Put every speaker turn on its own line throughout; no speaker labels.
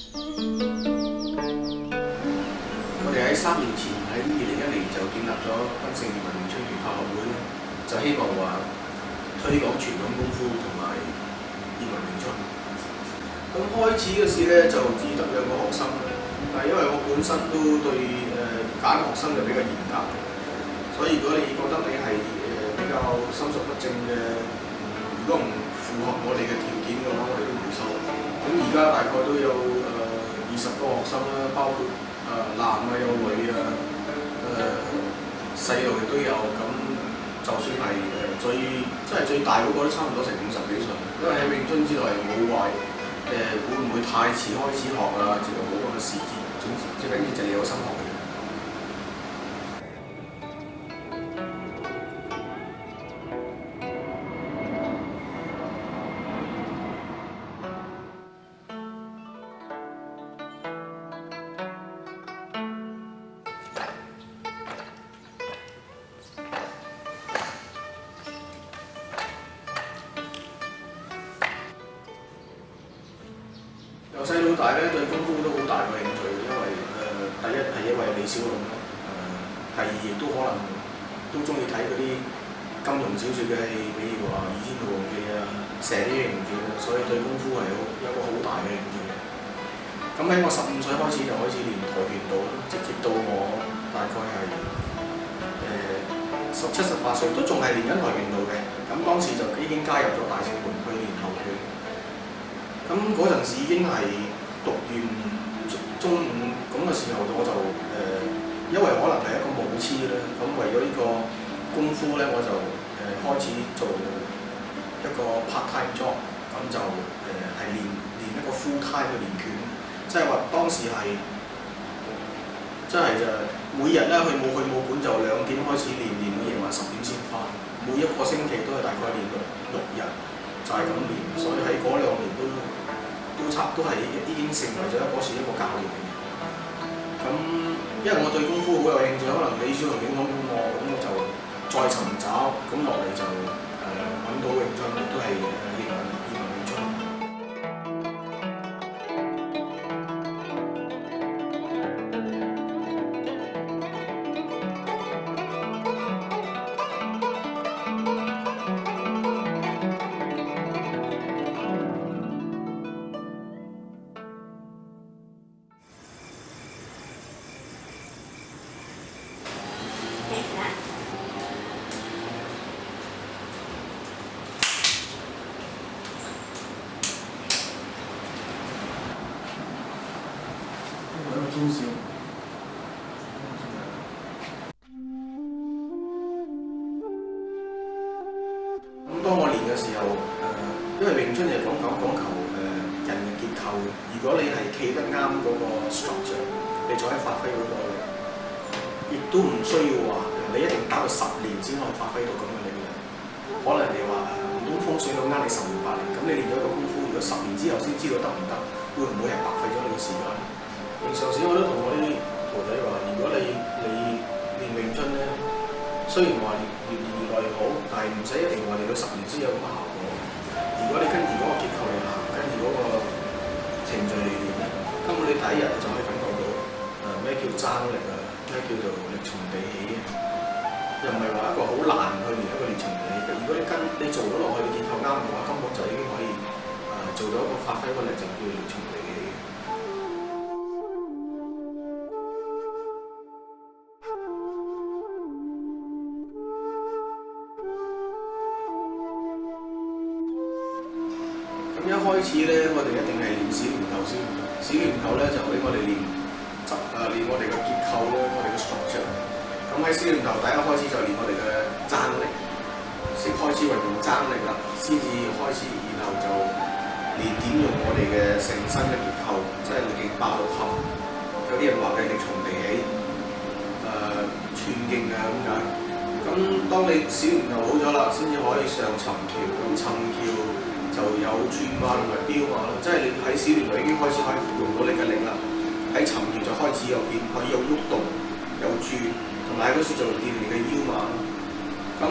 我哋喺3年前喺2010年就建立咗賓勝葉問詠春拳法學會啦，就希望話推廣傳統功夫同埋葉問詠春。咁開始嘅時咧就只得2個學生啦，但係因為我本身都對揀學生就比較嚴格，所以如果你覺得你係比較心術不正嘅，如果唔符合我哋嘅條件嘅話，我哋都唔會收。咁而家大概都有20個學生啦，包括男啊有女啊，細路亦都有。咁就算係真係最大嗰個都差唔多成50幾歲。因為喺詠春之內冇話會唔會太遲開始學啊，直頭冇咁嘅時節。總之最緊要就係有心學嘅。由細到大咧對功夫都好大個興趣，因為第一係因為李小龍啦，第二亦都可能都中意睇嗰啲金庸小説嘅戲，比如話《倚天屠龍記》啊、《射鵰英雄傳》啊，所以對功夫係有個好大嘅興趣。咁喺我15歲開始就開始練跆拳道啦，直接到我大概係17、18歲都仲係練緊跆拳道嘅。咁當時就已經加入咗大勝門去練後拳。咁嗰陣時已經係讀完中五咁嘅時候，我就因為可能係一個武痴啦，咁為咗呢個功夫咧，我就開始做一個 part time job，咁就係練一個 full time 嘅練拳，即係話當時係真係就每日咧去武館就2點開始練，練到夜晚10點先返，每一個星期都係大概練6日，就係咁練，所以喺嗰2年都係已經成為咗嗰時一個教練嚟嘅。咁因為我對功夫好有興趣，可能李小龍影響到我，咁我就再尋找，咁落嚟就揾到詠春，亦都係葉問詠春。中小。咁當我練嘅時候，因為詠春就講求人嘅結構。如果你係企得啱嗰個 structure，你就可以發揮嗰個力，亦都唔需要話你一定打到10年先可以發揮到咁嘅力量。可能人哋話唔通風水佬呃你10年8年，咁你練咗個功夫，如果10年之後先知道得唔得，會唔會係白費咗你嘅時間？平常時我都同我啲徒弟話：如果你練詠春咧，雖然話越練越耐越好，但係唔使一定話練到10年先有咁嘅效果。如果你跟住嗰個結構嚟行，跟住嗰個程序嚟練咧，根本你第一日你就可以感覺到咩叫爭力啊，咩叫做力從地起啊，又唔係話一個好難去練一個力從地起。如果你做咗落去，你結構啱嘅話，根本就已經可以做到一個發揮一個力，就叫力從地起。咁一開始咧，我哋一定係練小拳頭先。小拳頭咧就俾我哋練我哋嘅結構咧，我哋嘅 structure。咁喺小拳頭第一開始就練我哋嘅爭力，識開始運用爭力啦，先至開始，然後就練點用我哋嘅成身嘅結構，即係力勁爆六合。有啲人話嘅力從地起，寸勁啊咁解。咁當你小拳頭好咗啦，先至可以上尋橋。咁尋橋就有轉馬同埋標馬啦，即係你喺小拳頭已經開始可以用到你嘅力啦。喺尋橋就開始有變，可以有喐動、有轉，同埋喺嗰時就練你嘅腰馬。咁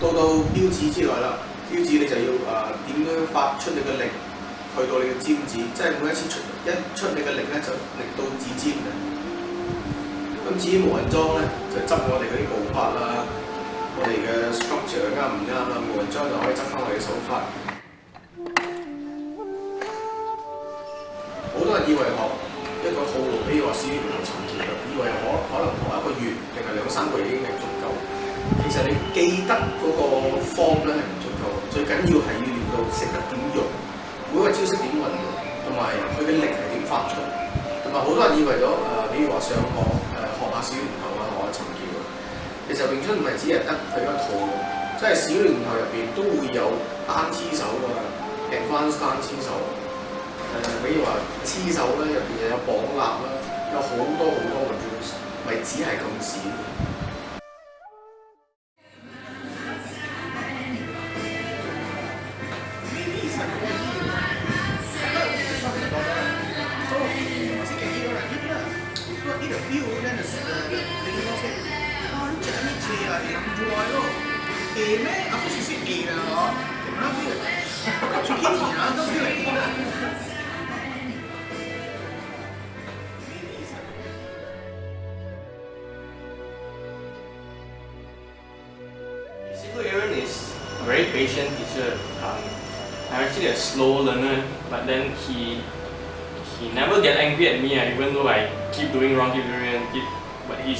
到標指之內啦，標指你就要點樣發出你嘅力去去到你嘅尖子，即係每一次出你嘅力咧就力到指尖嘅。咁至於無人裝咧，就執我哋嗰啲步法啦，我哋嘅 structure 啱唔啱啦，無人裝就可以執翻我哋嘅手法。好多人以為學一個套路，比如話小圓頭尋橋，以為可能學1個月定係2、3個月已經係足夠。其實你記得嗰個方咧係唔足夠，最緊要係要練到識得點用，每個招式點運用，同埋佢嘅力係點發出。同埋好多人以為咗比如話上學學下小圓頭啊，學下尋橋啊，其實詠春唔係只係得佢一個套路，即係小圓頭入邊都會有單黐手啊，advanced單黐手。比如話黐手咧，入邊又有綁立啦，有好多好多個 drills， 咪只係咁少。
Aaron is a very patient teacher. I'm actually a slow learner, but then he never get angry at me, even though I keep doing wrong, but he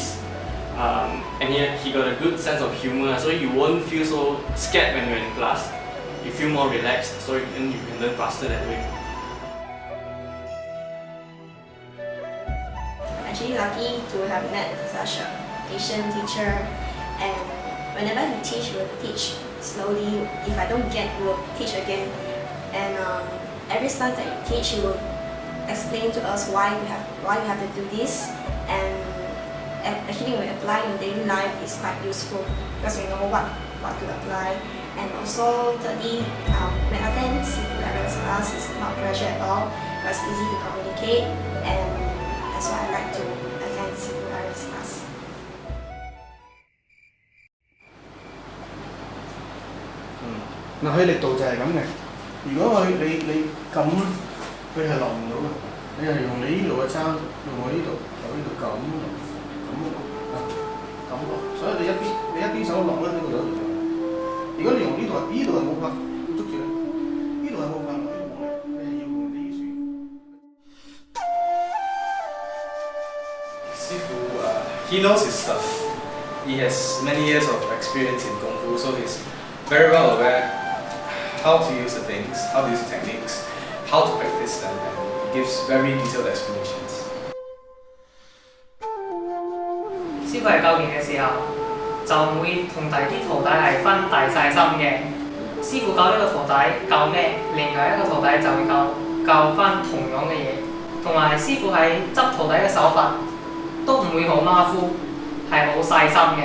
got a good sense of humor, so you won't feel so scared when you're in class. You feel more relaxed, so then you can learn faster that way.
Actually lucky to have met such a patient teacher, and whenever he teach, he will teach slowly. If I don't get, he will teach again. And every start that he teach, he will explain to us why we have to do this. And actually, when we apply in daily life, it's quite useful because we know what to apply. And also, thirdly, when I attend Sifu Aaron's class, it's not pressure at all. It's easy to communicate, and that's why I like to attend Sifu Aaron's class.
嗱，佢力度就係咁嘅。如果你咁，佢係落唔到嘅。你係用你呢度嘅踭，用我呢度，由呢度咁落，所以你一邊手落咧，呢個就一樣。如果你用呢度係冇法捉住咧，呢度係冇法落，呢度冇力，你係要用呢啲船。
Sifu, he knows his stuff. He has many years of experience in Kung Fu, so he's very well aware how to use the things, how to use the techniques, how to practice them, and he gives very detailed explanations.
師傅係教練嘅時候，就唔會同第啲徒弟係分大細心嘅。師傅教呢個徒弟教咩，另外一個徒弟就會教翻同樣嘅嘢。同埋師傅喺執徒弟嘅手法都唔會好馬虎，係好細心嘅。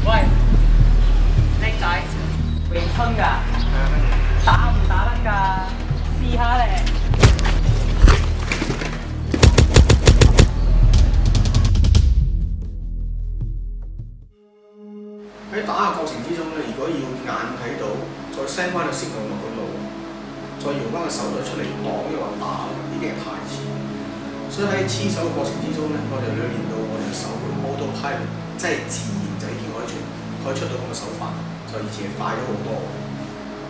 喂，叻仔，詠春㗎，打唔打得㗎？試下咧。
喺打嘅過程之中咧，如果要眼睇到，再 send 翻個息路落個腦，再搖翻個手袋出嚟擋嘅話打，已經係太遲。所以喺黐手嘅過程之中咧，我哋要練到我哋嘅手會 autopilot， 即係自然就已經可以出到咁嘅手法，就以前快咗好多。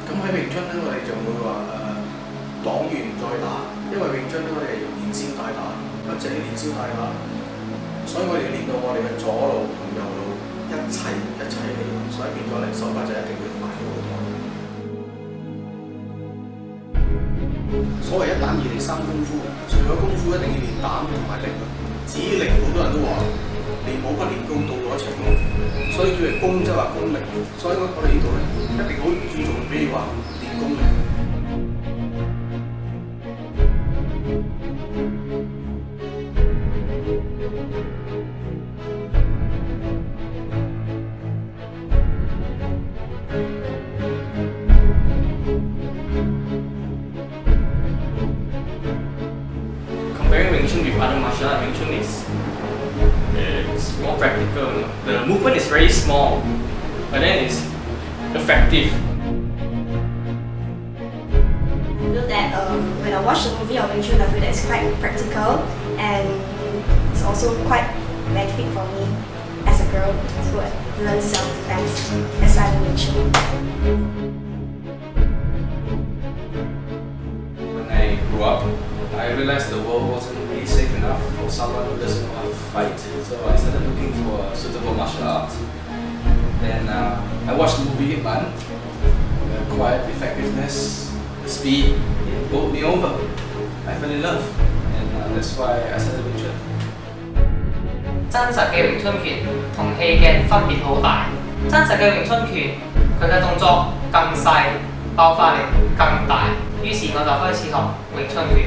咁喺詠春咧，我哋就會話擋完再打，因為詠春咧我哋係用連消帶打，不止連消帶打，所以我哋要練到我哋嘅左路同右路。一齊嚟用，所以變咗嚟手法就一定會快好多。所謂一膽二力三功夫，除咗功夫一定要練膽同埋力。至於力，好多人都話練武不練功，到咗一齊功，所以叫做功即係話功力。所以我哋呢度咧一定好注重，比如話練功力。
Comparing Wing Chun with other martial arts, Wing Chun is it's more practical. The movement is very small, but then it's effective.
when I watch the movie of Wing Chun, I feel that it's quite practical and it's also quite benefit for me as a girl to learn self-defense. That's why I do Wing Chun.
When I grew up, I realized the world wasn't really safe enough for someone who doesn't know how to fight. So I started looking for a suitable martial art. Then I watched the movie Hitman. The quiet effectiveness, the speed, it bowled me over. I fell in love, and that's why I started Wing Chun.
真實嘅詠春拳同戲嘅分別好大。真實嘅詠春拳，佢嘅動作更細，爆發力更大。於是我就開始學詠春拳。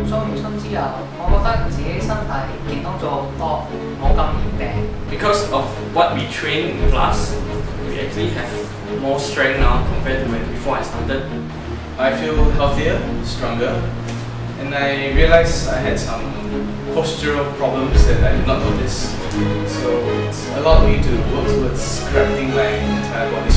做完春之後，我覺得自己身體健康咗好多，冇咁易病。
Because of what we train in class, we actually have more strength now compared to when before I started.
I feel healthier, stronger, and I realized I had some postural problems that I did not notice. So it's allowed me to work towards correcting my entire body